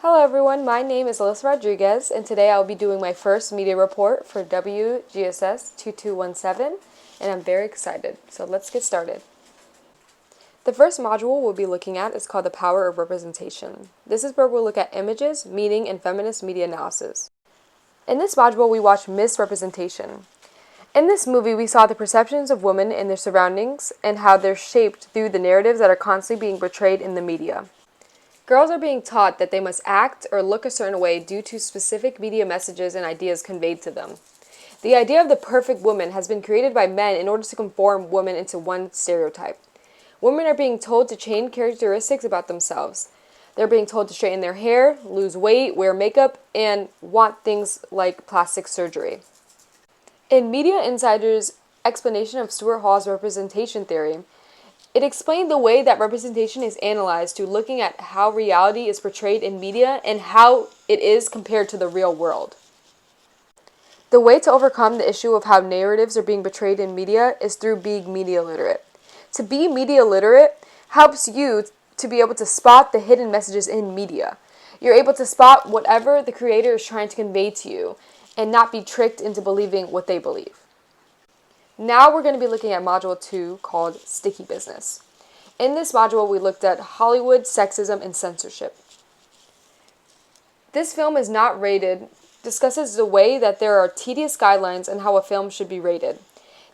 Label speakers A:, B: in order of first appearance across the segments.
A: Hello everyone, my name is Alyssa Rodriguez, and today I'll be doing my first media report for WGSS 2217, and I'm very excited. So let's get started. The first module we'll be looking at is called The Power of Representation. This is where we'll look at images, meaning, and feminist media analysis. In this module, we watch misrepresentation. In this movie, we saw the perceptions of women in their surroundings and how they're shaped through the narratives that are constantly being portrayed in the media. Girls are being taught that they must act or look a certain way due to specific media messages and ideas conveyed to them. The idea of the perfect woman has been created by men in order to conform women into one stereotype. Women are being told to change characteristics about themselves. They're being told to straighten their hair, lose weight, wear makeup, and want things like plastic surgery. In Media Insider's explanation of Stuart Hall's representation theory, it explained the way that representation is analyzed to looking at how reality is portrayed in media and how it is compared to the real world. The way to overcome the issue of how narratives are being portrayed in media is through being media literate. To be media literate helps you to be able to spot the hidden messages in media. You're able to spot whatever the creator is trying to convey to you and not be tricked into believing what they believe. Now we're going to be looking at Module 2 called Sticky Business. In this module, we looked at Hollywood, sexism, and censorship. This film is not rated, discusses the way that there are tedious guidelines on how a film should be rated.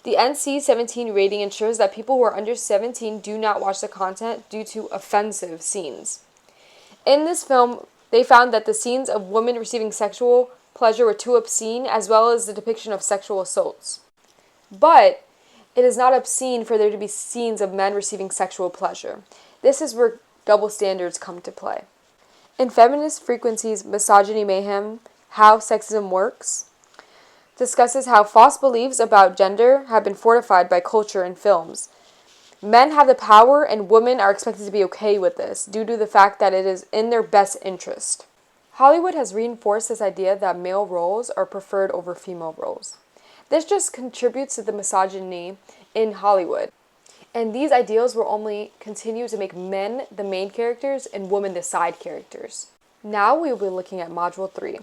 A: The NC-17 rating ensures that people who are under 17 do not watch the content due to offensive scenes. In this film, they found that the scenes of women receiving sexual pleasure were too obscene, as well as the depiction of sexual assaults. But it is not obscene for there to be scenes of men receiving sexual pleasure. This is where double standards come to play. In Feminist Frequencies, Misogyny Mayhem, How Sexism Works, discusses how false beliefs about gender have been fortified by culture and films. Men have the power and women are expected to be okay with this due to the fact that it is in their best interest. Hollywood has reinforced this idea that male roles are preferred over female roles. This just contributes to the misogyny in Hollywood. And these ideals will only continue to make men the main characters and women the side characters. Now we will be looking at Module 3.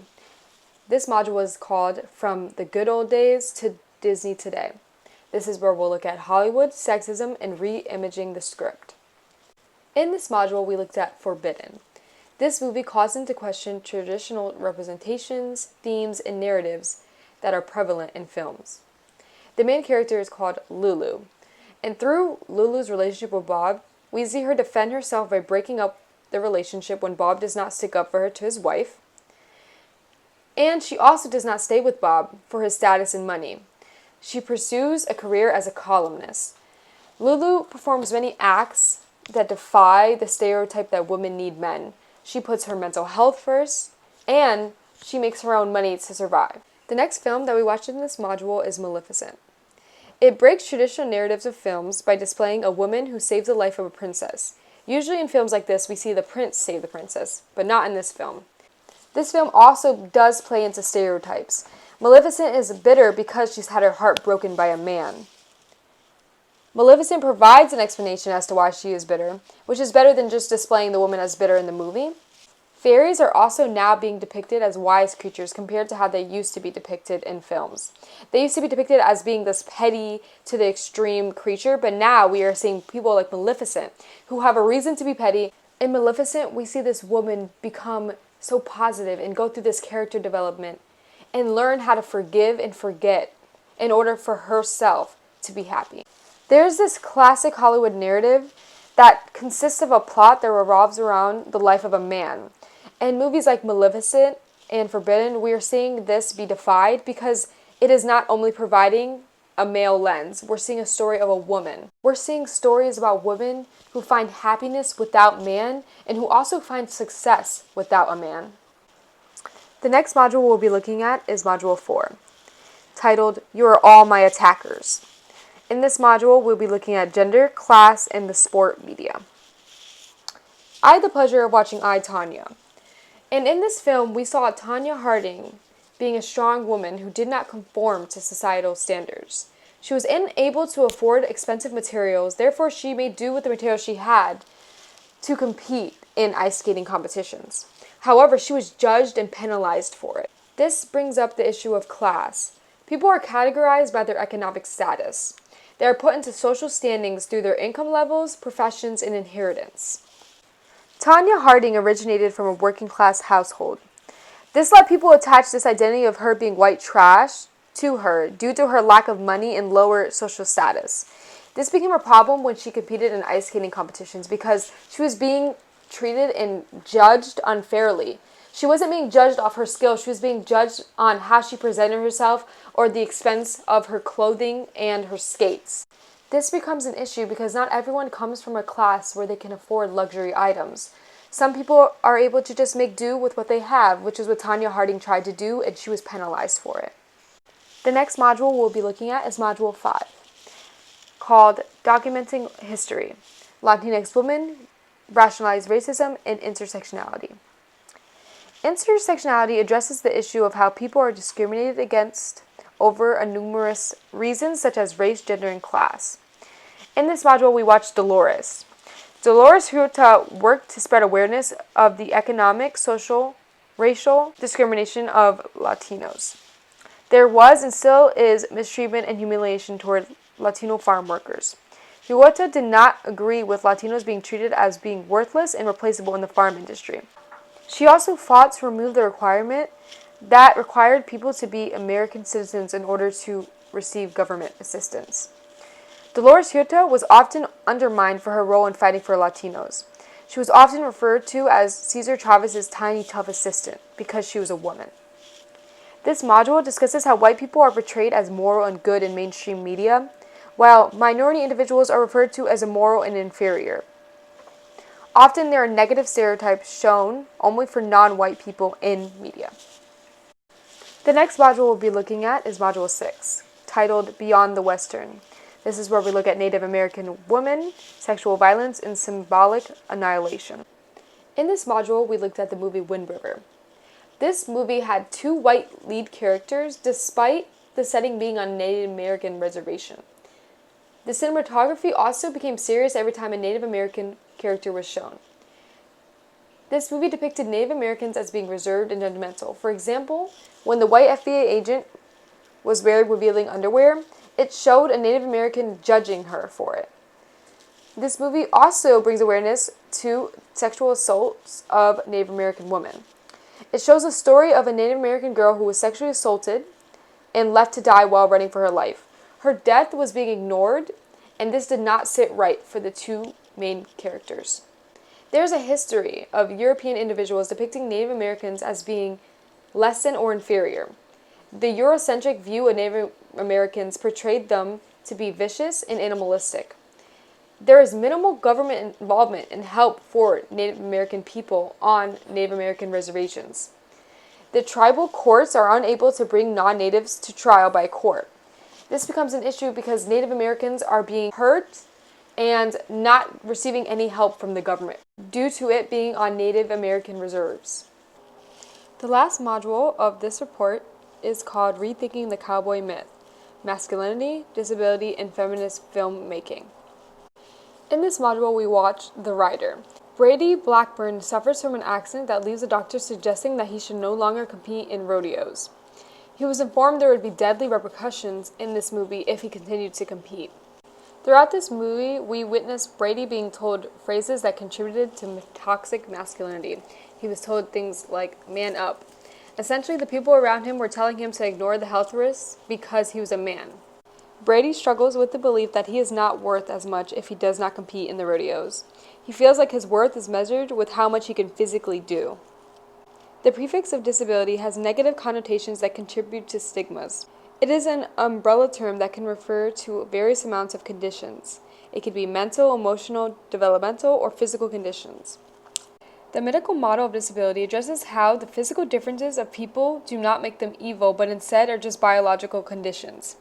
A: This module is called From the Good Old Days to Disney Today. This is where we'll look at Hollywood, sexism, and re-imaging the script. In this module, we looked at Forbidden. This movie calls into question traditional representations, themes, and narratives that are prevalent in films. The main character is called Lulu, and through Lulu's relationship with Bob, we see her defend herself by breaking up the relationship when Bob does not stick up for her to his wife, and she also does not stay with Bob for his status and money. She pursues a career as a columnist. Lulu performs many acts that defy the stereotype that women need men. She puts her mental health first, and she makes her own money to survive. The next film that we watched in this module is Maleficent. It breaks traditional narratives of films by displaying a woman who saves the life of a princess. Usually in films like this, we see the prince save the princess, but not in this film. This film also does play into stereotypes. Maleficent is bitter because she's had her heart broken by a man. Maleficent provides an explanation as to why she is bitter, which is better than just displaying the woman as bitter in the movie. Fairies are also now being depicted as wise creatures compared to how they used to be depicted in films. They used to be depicted as being this petty to the extreme creature, but now we are seeing people like Maleficent who have a reason to be petty. In Maleficent, we see this woman become so positive and go through this character development and learn how to forgive and forget in order for herself to be happy. There's this classic Hollywood narrative that consists of a plot that revolves around the life of a man. In movies like Maleficent and Forbidden, we are seeing this be defied because it is not only providing a male lens. We're seeing a story of a woman. We're seeing stories about women who find happiness without man and who also find success without a man. The next module we'll be looking at is Module 4, titled You Are All My Attackers. In this module, we'll be looking at gender, class, and the sport media. I had the pleasure of watching I, Tonya. And in this film, we saw Tonya Harding being a strong woman who did not conform to societal standards. She was unable to afford expensive materials, therefore she made do with the materials she had to compete in ice skating competitions. However, she was judged and penalized for it. This brings up the issue of class. People are categorized by their economic status. They are put into social standings through their income levels, professions, and inheritance. Tonya Harding originated from a working-class household. This let people attach this identity of her being white trash to her due to her lack of money and lower social status. This became a problem when she competed in ice skating competitions because she was being treated and judged unfairly. She wasn't being judged off her skill, she was being judged on how she presented herself or the expense of her clothing and her skates. This becomes an issue because not everyone comes from a class where they can afford luxury items. Some people are able to just make do with what they have, which is what Tonya Harding tried to do, and she was penalized for it. The next module we'll be looking at is Module 5, called Documenting History, Latinx Women, Rationalized Racism, and Intersectionality. Intersectionality addresses the issue of how people are discriminated against over a numerous reasons such as race, gender, and class. In this module, we watched Dolores. Dolores Huerta worked to spread awareness of the economic, social, racial discrimination of Latinos. There was and still is mistreatment and humiliation toward Latino farm workers. Huerta did not agree with Latinos being treated as being worthless and replaceable in the farm industry. She also fought to remove the requirement that required people to be American citizens in order to receive government assistance. Dolores Huerta was often undermined for her role in fighting for Latinos. She was often referred to as Cesar Chavez's tiny, tough assistant because she was a woman. This module discusses how white people are portrayed as moral and good in mainstream media, while minority individuals are referred to as immoral and inferior. Often there are negative stereotypes shown only for non-white people in media. The next module we'll be looking at is Module 6, titled Beyond the Western. This is where we look at Native American women, sexual violence, and symbolic annihilation. In this module, we looked at the movie Wind River. This movie had 2 white lead characters despite the setting being on a Native American reservation. The cinematography also became serious every time a Native American character was shown. This movie depicted Native Americans as being reserved and judgmental. For example, when the white FBI agent was wearing revealing underwear, it showed a Native American judging her for it. This movie also brings awareness to sexual assaults of Native American women. It shows a story of a Native American girl who was sexually assaulted and left to die while running for her life. Her death was being ignored, and this did not sit right for the 2 main characters. There's a history of European individuals depicting Native Americans as being less than or inferior. The Eurocentric view of Native Americans portrayed them to be vicious and animalistic. There is minimal government involvement and help for Native American people on Native American reservations. The tribal courts are unable to bring non-natives to trial by court. This becomes an issue because Native Americans are being hurt and not receiving any help from the government due to it being on Native American reserves. The last module of this report is called Rethinking the Cowboy Myth, Masculinity, Disability, and Feminist Filmmaking. In this module, we watch The Rider. Brady Blackburn suffers from an accident that leaves the doctor suggesting that he should no longer compete in rodeos. He was informed there would be deadly repercussions in this movie if he continued to compete. Throughout this movie, we witness Brady being told phrases that contributed to toxic masculinity. He was told things like, man up. Essentially, the people around him were telling him to ignore the health risks because he was a man. Brady struggles with the belief that he is not worth as much if he does not compete in the rodeos. He feels like his worth is measured with how much he can physically do. The prefix of disability has negative connotations that contribute to stigmas. It is an umbrella term that can refer to various amounts of conditions. It could be mental, emotional, developmental, or physical conditions. The medical model of disability addresses how the physical differences of people do not make them evil, but instead are just biological conditions.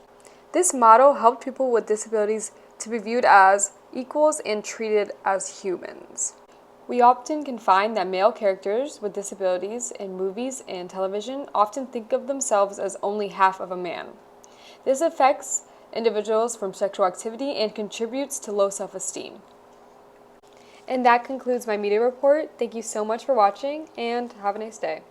A: This model helped people with disabilities to be viewed as equals and treated as humans. We often can find that male characters with disabilities in movies and television often think of themselves as only half of a man. This affects individuals from sexual activity and contributes to low self-esteem. And that concludes my media report. Thank you so much for watching, and have a nice day.